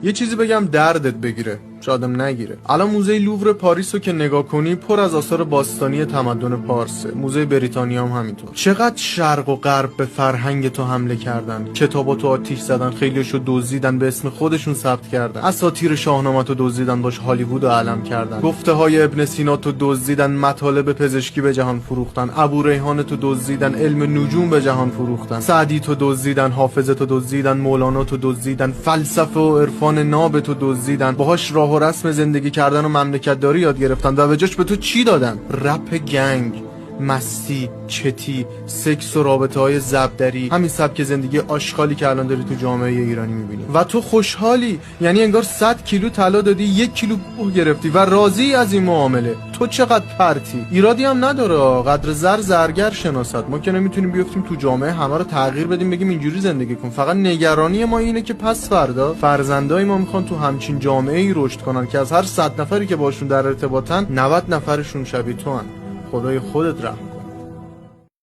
یه چیزی بگم دردت بگیره، شادم نگیره. الان موزه لوور پاریس رو که نگاه کنی پر از آثار باستانی تمدن پارسه. موزه بریتانیا هم همینطور. چقدر شرق و غرب به فرهنگ تو حمله کردن، کتاباتو آتیش زدن، خیلیشو دزدیدن، به اسم خودشون ثبت کردن. اساطیر شاهنامه‌تو دزدیدن، باش هالیوود رو علم کردن. گفته های ابن سینا تو دزدیدن، مطالب پزشکی به جهان فروختن. ابو ریحان تو دزدیدن، علم نجوم به جهان فروختن. سعدی تو دزدیدن، حافظ تو دزدیدن، مولانا تو دزدیدن، فلسفه و عرفان ناب تو دزدیدن. باهاش راه و رسم زندگی کردن و مملکت داری یاد گرفتن و به جاش به تو چی دادن؟ رپ گنگ، مستی، چتی، سکس و رابطه های زبدری، همین سبک زندگی آشغالی که الان داری تو جامعه ایرانی میبینی و تو خوشحالی. یعنی انگار 100 کیلو طلا دادی 1 کیلو گوه گرفتی و راضی از این معامله. تو چقدر پرتی. ایرادی هم نداره، قدر زرگر شناست. ما که نمیتونیم بیافتیم تو جامعه همه رو تغییر بدیم بگیم اینجوری زندگی کن. فقط نگرانی ما اینه که پس فردا فرزندای ما میخوان تو همچین جامعه‌ای رشد کنن که از هر 100 نفری که باشون در ارتباطن 90 نفرشون شبیه تو هن. خدای خودت رحم.